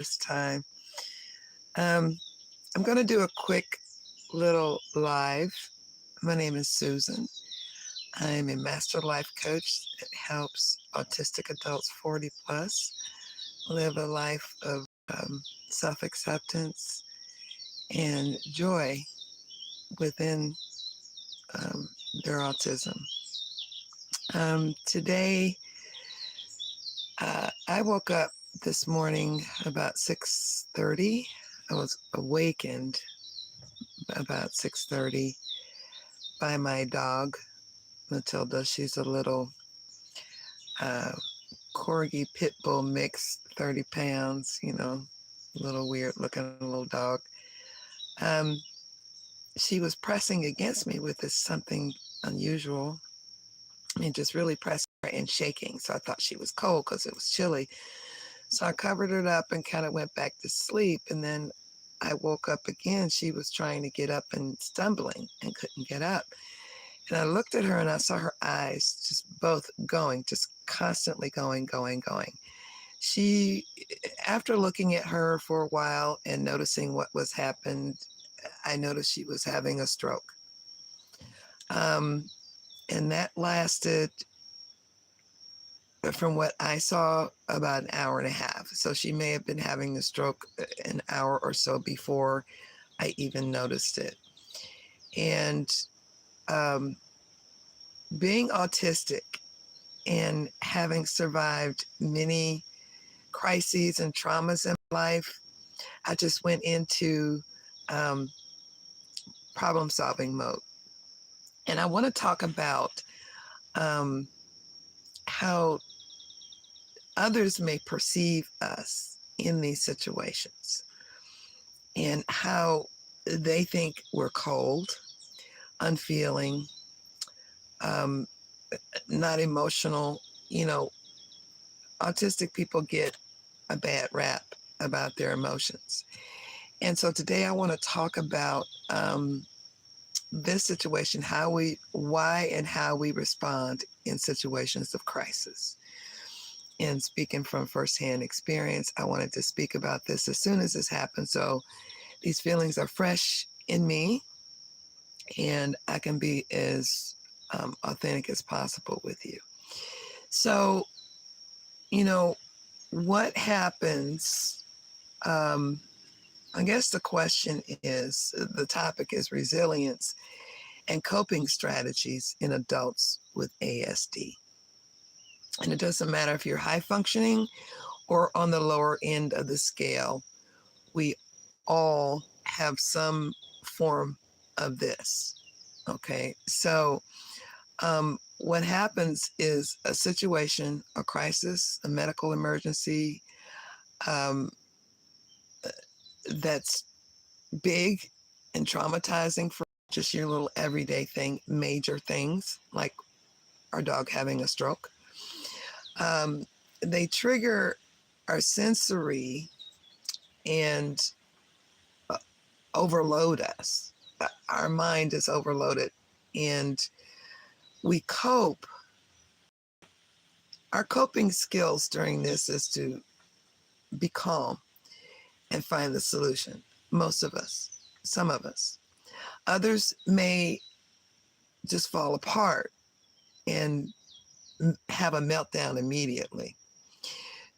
this time. Um, I'm going to do a quick little live. My name is Susan. I'm a master life coach that helps autistic adults 40 plus live a life of self acceptance and joy within um, their autism. Today, I woke up this morning about 6:30. I was awakened about 6:30 by my dog Matilda. She's a little uh, corgi pit bull mix, 30 pounds. A little weird looking little dog. Um, she was pressing against me with this something unusual. I mean, just really pressing and shaking. So I thought she was cold because it was chilly. So I covered it up and kind of went back to sleep. And then I woke up again. She was trying to get up and stumbling and couldn't get up. And I looked at her and I saw her eyes just both going, just constantly going, going, going. She, after looking at her for a while and noticing what was happened, I noticed she was having a stroke. Um, and that lasted, from what I saw, about an hour and a half. So she may have been having the stroke an hour or so before I even noticed it. And um, being autistic and having survived many crises and traumas in life, I just went into um, problem solving mode. And I want to talk about um, how others may perceive us in these situations and how they think we're cold, unfeeling, um, not emotional. You know, autistic people get a bad rap about their emotions. And so today I want to talk about this situation, why and how we respond in situations of crisis. And speaking from firsthand experience, I wanted to speak about this as soon as this happened. So these feelings are fresh in me and I can be as authentic as possible with you. So, you know, what happens? I guess the question is, the topic is resilience and coping strategies in adults with ASD. And it doesn't matter if you're high functioning or on the lower end of the scale, we all have some form of this. Okay. So, what happens is a situation, a crisis, a medical emergency um, that's big and traumatizing for just your little everyday thing, major things like our dog having a stroke. Um, they trigger our sensory and uh, overload us. Our mind is overloaded and we cope. Our coping skills during this is to be calm and find the solution. Most of us, some of us. Others may just fall apart and have a meltdown immediately.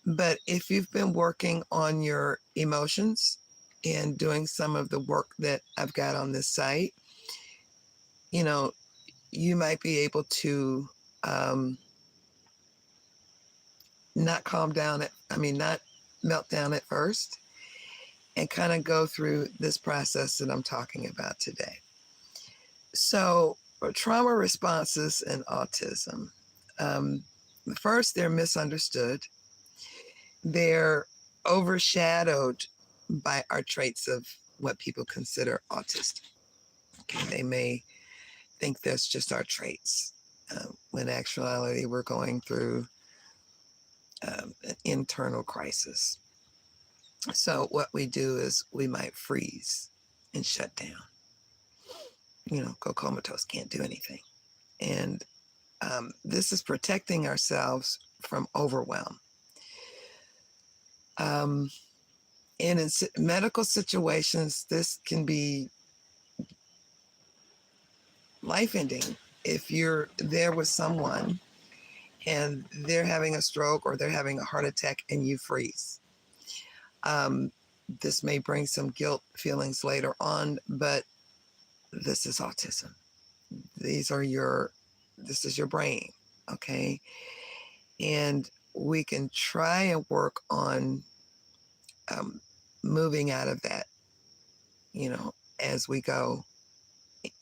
But if you've been working on your emotions and doing some of the work that I've got on this site, you know, you might be able to um, not melt down at first and kind of go through this process that I'm talking about today. So, trauma responses and autism. Um, First, they're misunderstood. They're overshadowed by our traits of what people consider autistic. Okay, they may think that's just our traits, when in actuality we're going through an internal crisis. So what we do is we might freeze and shut down. Go comatose, can't do anything. And this is protecting ourselves from overwhelm. Um, And in medical situations, this can be life-ending if you're there with someone and they're having a stroke or they're having a heart attack and you freeze. This may bring some guilt feelings later on, but this is autism. This is your brain, okay? And we can try and work on moving out of that, as we go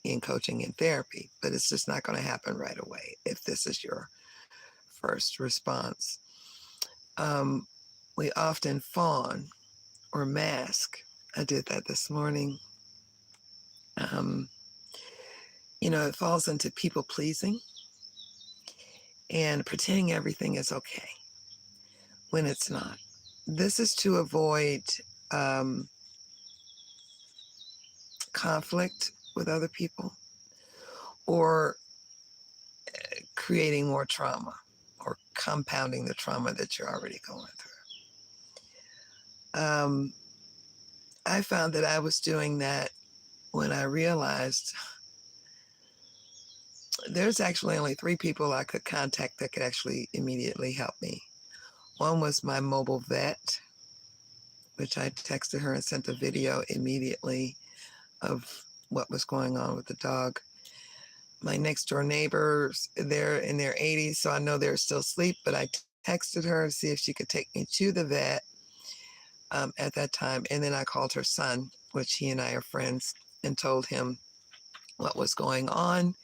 in coaching and therapy, but it's just not going to happen right away if this is your first response. We often fawn or mask. I did that this morning. It falls into people pleasing and pretending everything is okay when it's not. This is to avoid conflict with other people or creating more trauma or compounding the trauma that you're already going through. I found that I was doing that when I realized there's actually only 3 people I could contact that could actually immediately help me. One was my mobile vet, which I texted her and sent a video immediately of what was going on with the dog. My next door neighbors, they're in their 80s, so I know they're still asleep, but I texted her to see if she could take me to the vet at that time. And then I called her son, which he and I are friends, and told him what was going on,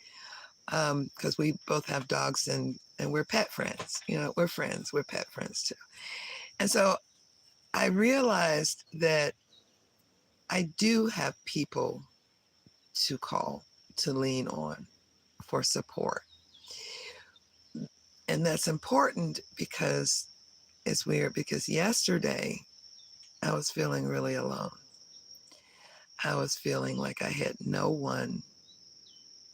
because we both have dogs and we're pet friends. We're friends. We're pet friends too. And so I realized that I do have people to call, to lean on for support. And that's important because it's weird, because yesterday I was feeling really alone. I was feeling like I had no one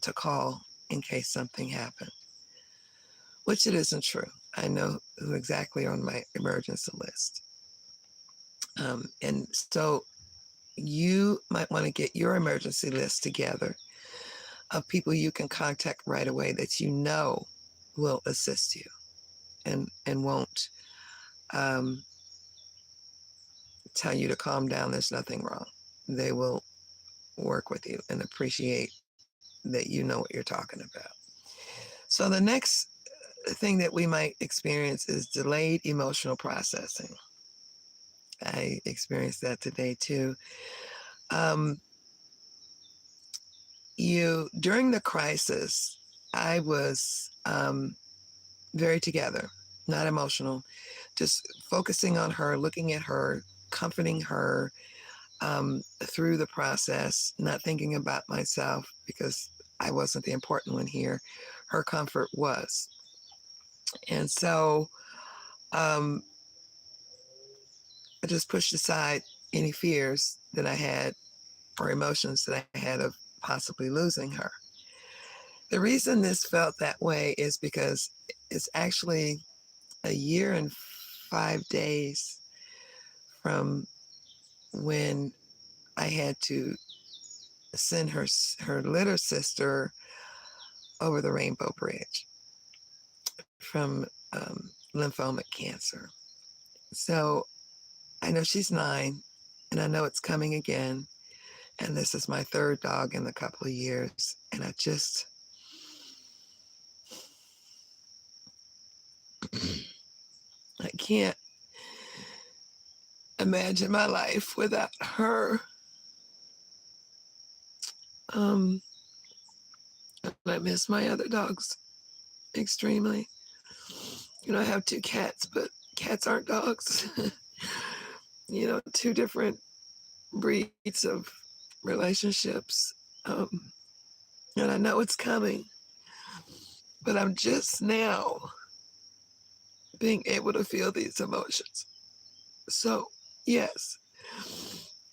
to call in case something happened, which it isn't true. I know who exactly on my emergency list. And so you might want to get your emergency list together of people you can contact right away that you know will assist you and won't tell you to calm down. There's nothing wrong. They will work with you and appreciate that you know what you're talking about. So the next thing that we might experience is delayed emotional processing. I experienced that today too. During the crisis, I was very together, not emotional, just focusing on her, looking at her, comforting her through the process, not thinking about myself because I wasn't the important one here. Her comfort was. And so I just pushed aside any fears that I had or emotions that I had of possibly losing her. The reason this felt that way is because it's actually a year and 5 days from when I had to send her little sister over the Rainbow Bridge from lymphomic cancer. So I know she's 9, and I know it's coming again. And this is my 3rd dog in a couple of years. And I just, I can't imagine my life without her. I miss my other dogs extremely. I have 2 cats, but cats aren't dogs. 2 different breeds of relationships. And I know it's coming, but I'm just now being able to feel these emotions. So, yes,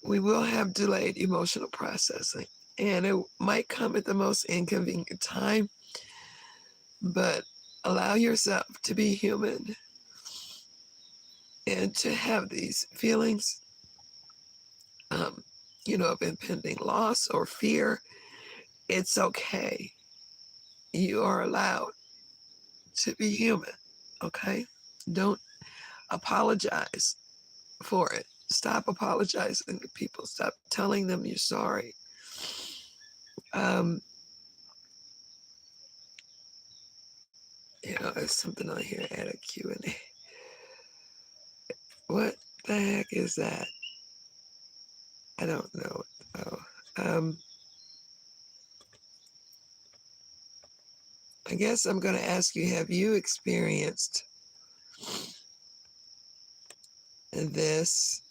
we will have delayed emotional processing, and it might come at the most inconvenient time, but allow yourself to be human and to have these feelings um, of impending loss or fear, it's okay. You are allowed to be human, okay? Don't apologize for it. Stop apologizing to people. Stop telling them you're sorry. Um, there's something on here, add a Q&A. What the heck is that? I don't know. Oh, I guess I'm going to ask you, have you experienced this,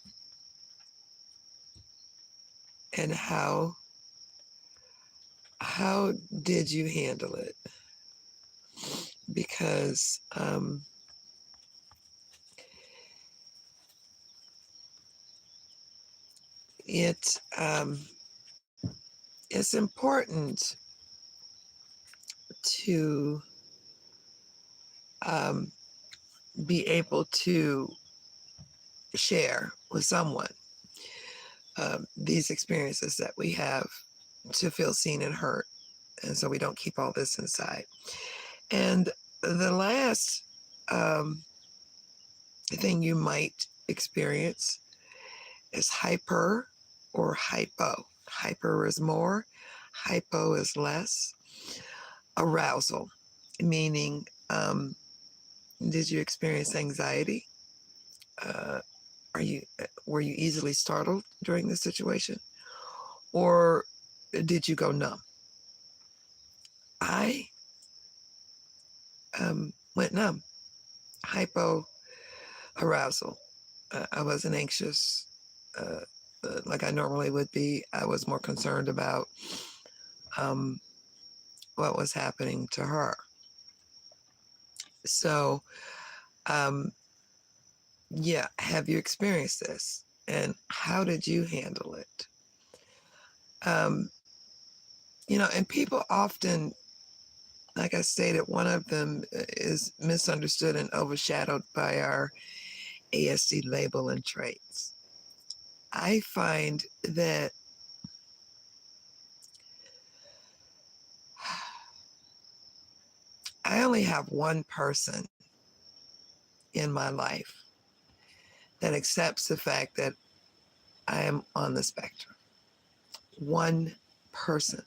and how did you handle it? Because it's important to um, be able to share with someone these experiences that we have, to feel seen and heard, and so we don't keep all this inside. And the last thing you might experience is hyper or hypo. Hyper is more, hypo is less. Arousal, meaning, did you experience anxiety? Uh, were you easily startled during this situation, or did you go numb? I went numb. Hypo arousal. I wasn't anxious uh, like I normally would be. I was more concerned about um, what was happening to her. So, um, yeah, have you experienced this? And how did you handle it? Um, and people often, like I stated, one of them is misunderstood and overshadowed by our ASD label and traits. I find that I only have one person in my life that accepts the fact that I am on the spectrum. One person.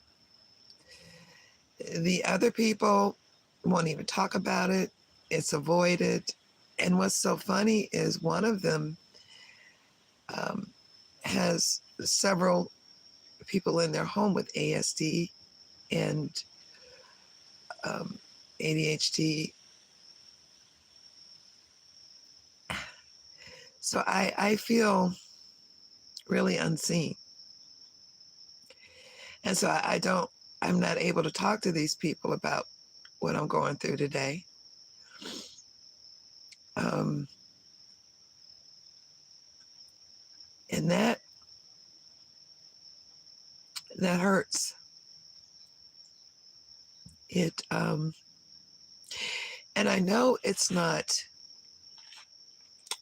The other people won't even talk about it. It's avoided. And what's so funny is one of them um, has several people in their home with ASD and um, ADHD. So I feel really unseen. And so I'm not able to talk to these people about what I'm going through today. Um, and that hurts. And I know it's not,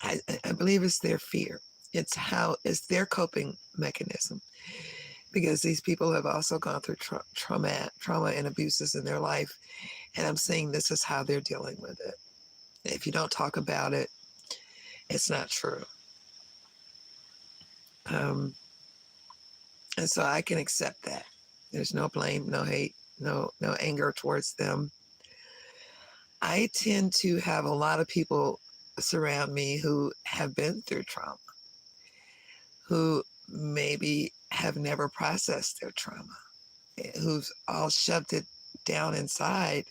I believe it's their fear. It's their coping mechanism, because these people have also gone through trauma and abuses in their life. And I'm saying this is how they're dealing with it. If you don't talk about it, it's not true. And so I can accept that. There's no blame, no hate, no anger towards them. I tend to have a lot of people surround me who have been through trauma, who maybe have never processed their trauma, who've all shoved it down inside.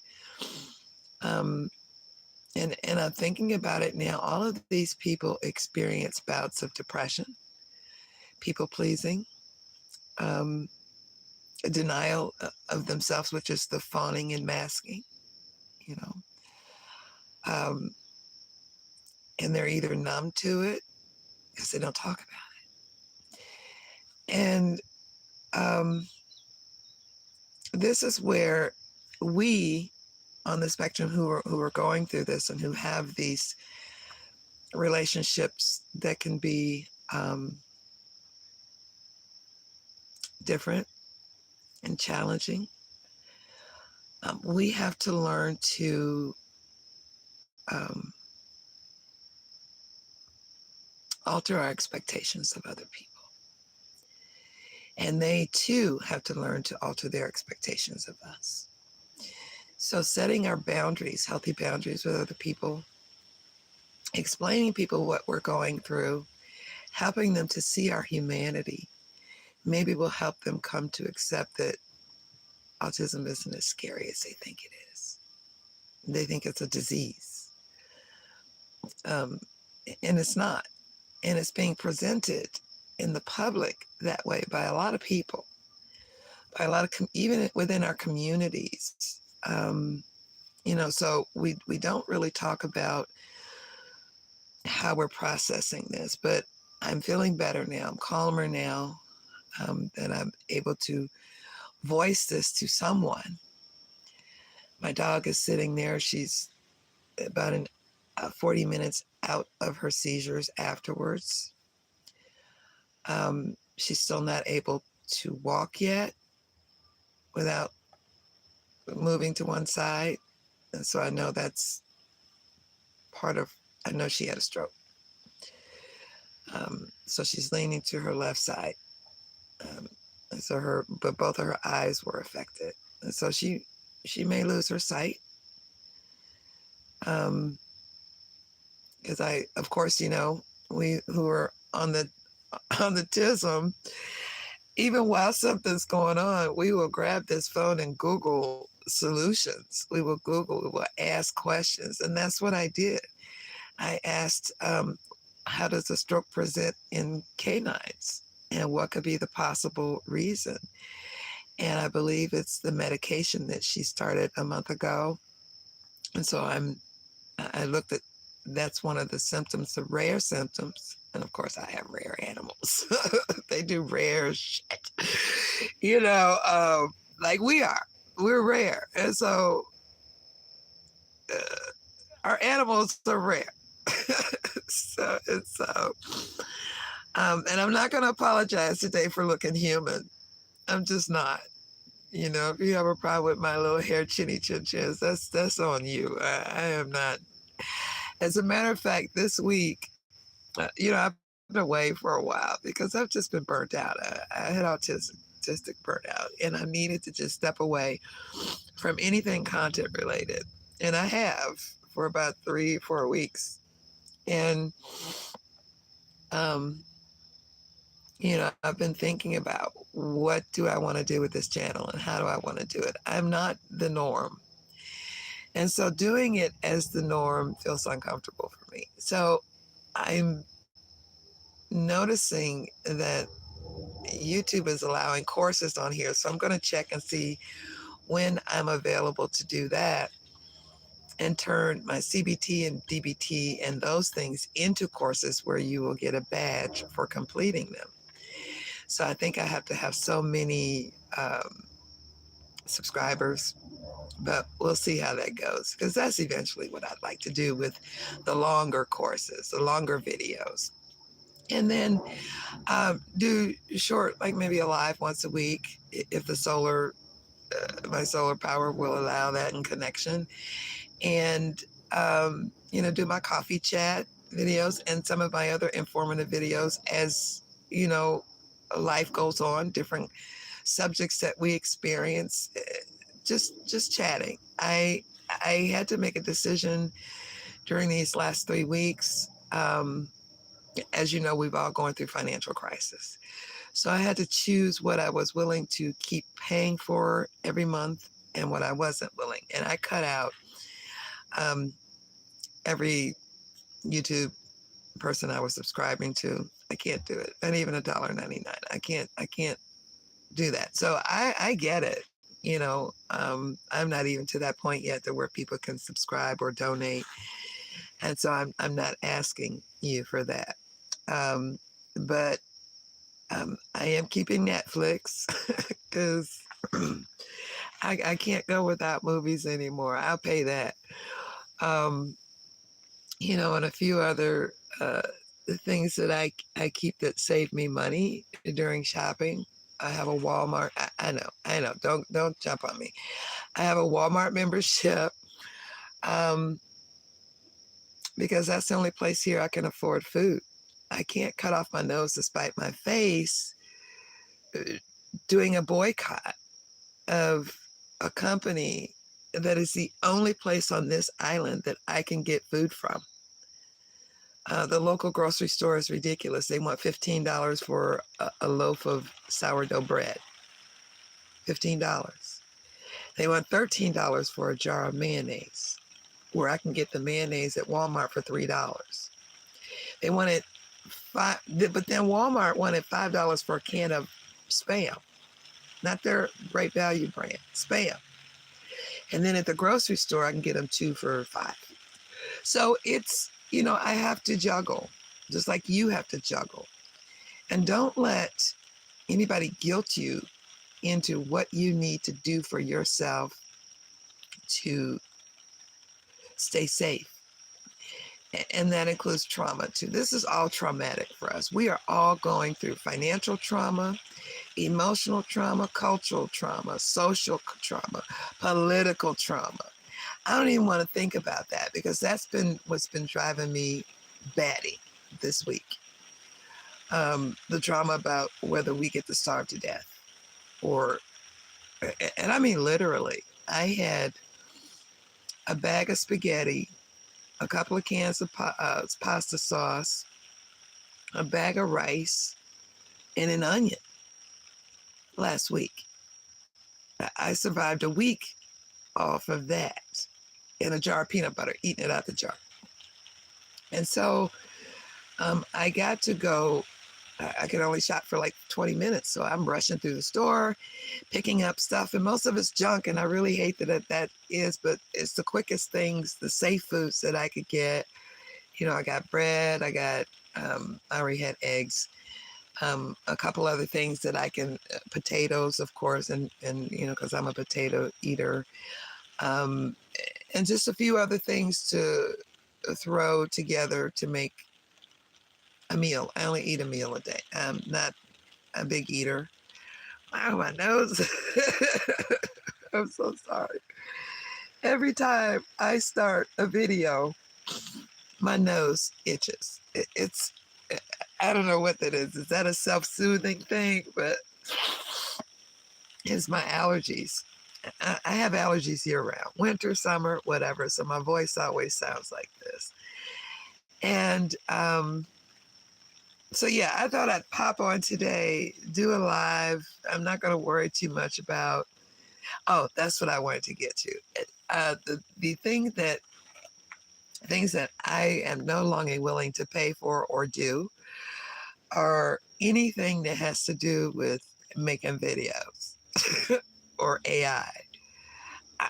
And I'm thinking about it now. All of these people experience bouts of depression, people pleasing, denial of themselves, which is the fawning and masking, you know. Um, and they're either numb to it because they don't talk about it. And this is where we on the spectrum who are going through this and who have these relationships that can be different and challenging. We have to learn to um, alter our expectations of other people. And they too have to learn to alter their expectations of us. So setting our boundaries, healthy boundaries with other people, explaining people what we're going through, helping them to see our humanity, maybe will help them come to accept that autism isn't as scary as they think it is. They think it's a disease. Um, and it's not. And it's being presented in the public that way by a lot of people, by a lot of, even within our communities. So we don't really talk about how we're processing this, but I'm feeling better now. I'm calmer now, that I'm able to voice this to someone. My dog is sitting there. She's about 40 minutes out of her seizures afterwards. She's still not able to walk yet without moving to one side. And so I know that's part of, I know she had a stroke. So she's leaning to her left side. And so but both of her eyes were affected. And so she may lose her sight. Because of course, we who are on the TISM, even while something's going on, we will grab this phone and Google solutions. We will ask questions. And that's what I did. I asked, how does a stroke present in canines? And what could be the possible reason? And I believe it's the medication that she started a month ago. And so I looked at, that's one of the symptoms, the rare symptoms. And of course, I have rare animals. They do rare shit, like we are. We're rare. And so our animals are rare. So it's, and I'm not going to apologize today for looking human. I'm just not. If you have a problem with my little hair chinny chin chins, that's on you. I am not. As a matter of fact, this week, I've been away for a while because I've just been burnt out. I had autistic burnout, and I needed to just step away from anything content related. And I have for about 3-4 weeks. And, I've been thinking about what do I want to do with this channel and how do I want to do it? I'm not the norm. And so doing it as the norm feels uncomfortable for me. So I'm noticing that YouTube is allowing courses on here. So I'm going to check and see when I'm available to do that and turn my CBT and DBT and those things into courses where you will get a badge for completing them. So I think I have to have so many subscribers, but we'll see how that goes, because that's eventually what I'd like to do with the longer courses, the longer videos. And then do short, like maybe a live once a week, if the my solar power will allow that in connection. And, do my coffee chat videos and some of my other informative videos as, life goes on, different subjects that we experience, just chatting. I had to make a decision during these last 3 weeks. As you know, we've all gone through financial crisis. So I had to choose what I was willing to keep paying for every month and what I wasn't willing. And I cut out every YouTube person I was subscribing to. I can't do it. And even $1.99. I can't do that. So I get it. I'm not even to that point yet to where people can subscribe or donate. And so I'm not asking you for that. But I am keeping Netflix because I can't go without movies anymore. I'll pay that. And a few other things that I keep that save me money during shopping. I have a Walmart. I know. Don't jump on me. I have a Walmart membership because that's the only place here I can afford food. I can't cut off my nose to spite my face doing a boycott of a company that is the only place on this island that I can get food from. The local grocery store is ridiculous. They want $15 for a loaf of sourdough bread. $15. They want $13 for a jar of mayonnaise, where I can get the mayonnaise at Walmart for $3. They wanted but then Walmart wanted $5 for a can of Spam, not their Great Value brand, Spam. And then at the grocery store, I can get them 2 for $5. So it's, I have to juggle, just like you have to juggle. And don't let anybody guilt you into what you need to do for yourself to stay safe. And that includes trauma too. This is all traumatic for us. We are all going through financial trauma, emotional trauma, cultural trauma, social trauma, political trauma. I don't even want to think about that because that's been what's been driving me batty this week. The drama about whether we get to starve to death and I mean literally, I had a bag of spaghetti, a couple of cans of pasta sauce, a bag of rice, and an onion last week. I survived a week off of that in a jar of peanut butter, eating it out the jar. And so I got to go. I could only shop for like 20 minutes. So I'm rushing through the store, picking up stuff, and most of it's junk. And I really hate that is, but it's the quickest things, the safe foods that I could get. I got bread, I already had eggs, a couple other things that I can, potatoes, of course, and because I'm a potato eater, and just a few other things to throw together to make a meal. I only eat a meal a day. I'm not a big eater. Wow, my nose. I'm so sorry. Every time I start a video, my nose itches. It's, I don't know what that is. Is that a self-soothing thing? But it's my allergies. I have allergies year-round, winter, summer, whatever. So my voice always sounds like this. And so yeah, I thought I'd pop on today, do a live. I'm not going to worry too much about. Oh, that's what I wanted to get to. The things that I am no longer willing to pay for or do are anything that has to do with making videos or AI.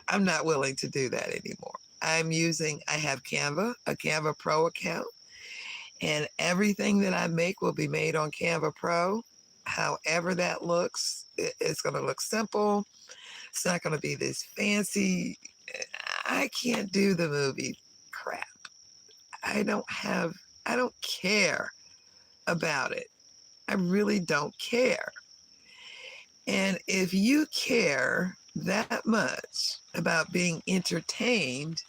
I'm not willing to do that anymore. I have Canva, a Canva Pro account, and everything that I make will be made on Canva Pro. However that looks, it's going to look simple. It's not going to be this fancy. I can't do the movie crap. I don't care about it. I really don't care. And if you care that much about being entertained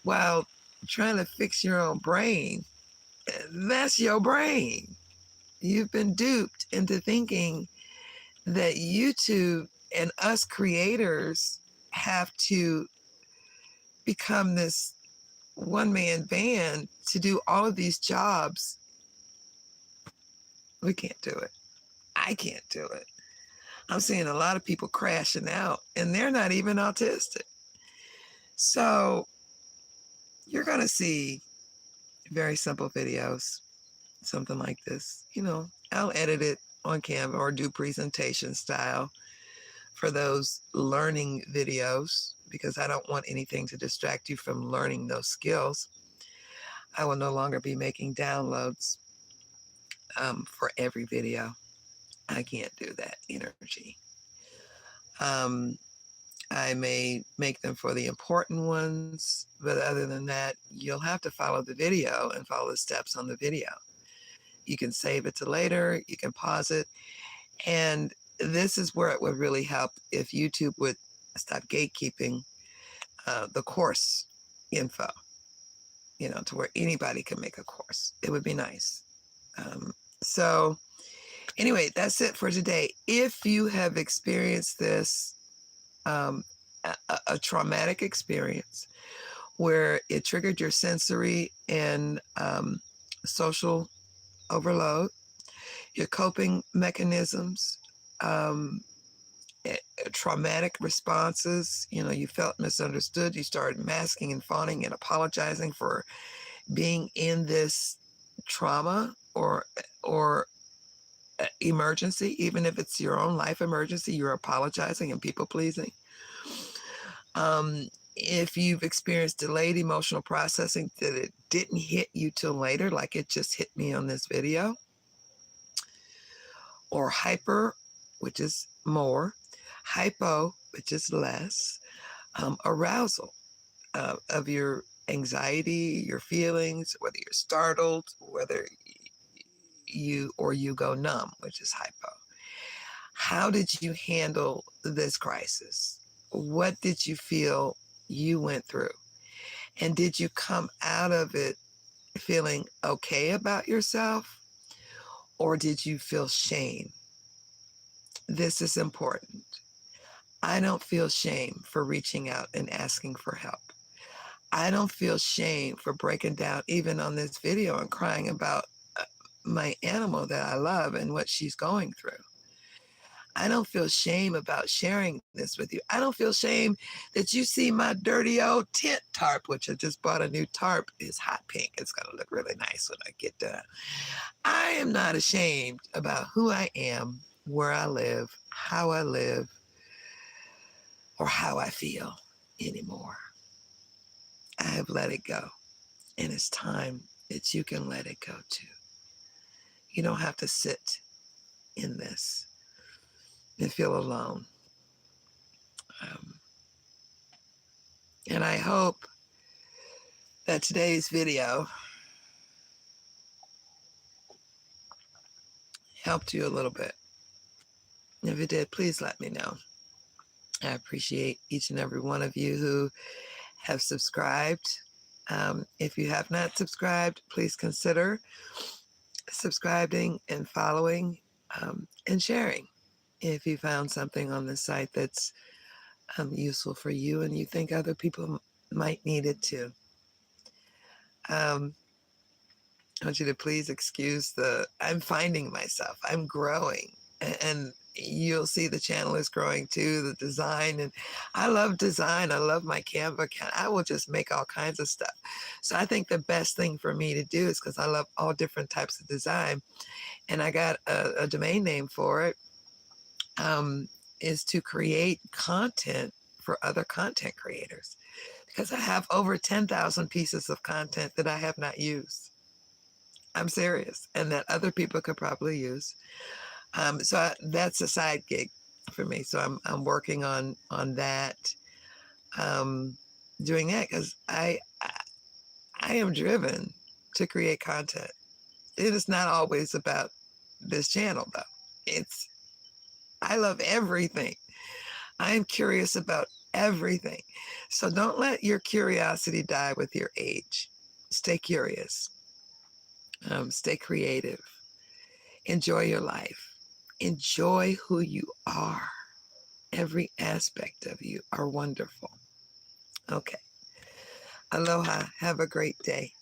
while trying to fix your own brain, that's your brain. You've been duped into thinking that YouTube and us creators have to become this one-man band to do all of these jobs. We can't do it. I can't do it. I'm seeing a lot of people crashing out, and they're not even autistic. So you're going to see very simple videos, something like this. I'll edit it on Canva or do presentation style for those learning videos because I don't want anything to distract you from learning those skills. I will no longer be making downloads for every video. I can't do that energy. I may make them for the important ones, but other than that, you'll have to follow the video and follow the steps on the video. You can save it to later, you can pause it, And this is where it would really help if YouTube would stop gatekeeping the course info, to where anybody can make a course. It would be nice. So anyway, that's it for today. If you have experienced this, a traumatic experience where it triggered your sensory and social overload, your coping mechanisms, um, traumatic responses, you felt misunderstood, you started masking and fawning and apologizing for being in this trauma or emergency, even if it's your own life emergency, you're apologizing and people pleasing. If you've experienced delayed emotional processing that it didn't hit you till later, like it just hit me on this video, or hyper, which is more, hypo, which is less, arousal of your anxiety, your feelings, whether you're startled, whether you go numb, which is hypo. How did you handle this crisis? What did you feel you went through? And did you come out of it feeling okay about yourself? Or did you feel shame? This is important. I don't feel shame for reaching out and asking for help. I don't feel shame for breaking down, even on this video, and crying about my animal that I love and what she's going through. I don't feel shame about sharing this with you. I don't feel shame that you see my dirty old tent tarp, which I just bought a new tarp. It's hot pink. It's going to look really nice when I get done. I am not ashamed about who I am, where I live, or how I feel anymore. I have let it go. And it's time that you can let it go too. You don't have to sit in this and feel alone. And I hope that today's video helped you a little bit. If it did, please let me know. I appreciate each and every one of you who have subscribed. If you have not subscribed, please consider subscribing and following, and sharing. If you found something on the site that's useful for you and you think other people might need it too. I want you to please excuse I'm finding myself. I'm growing, and you'll see the channel is growing too, the design. And I love design. I love my Canva. I will just make all kinds of stuff. So I think the best thing for me to do is, because I love all different types of design, and I got a domain name for it, is to create content for other content creators, because I have over 10,000 pieces of content that I have not used. I'm serious, and that other people could probably use. So that's a side gig for me. So I'm working on that, doing that, because I am driven to create content. It is not always about this channel though. I love everything. I am curious about everything. So don't let your curiosity die with your age. Stay curious. Stay creative. Enjoy your life. Enjoy who you are. Every aspect of you are wonderful. Okay. Aloha. Have a great day.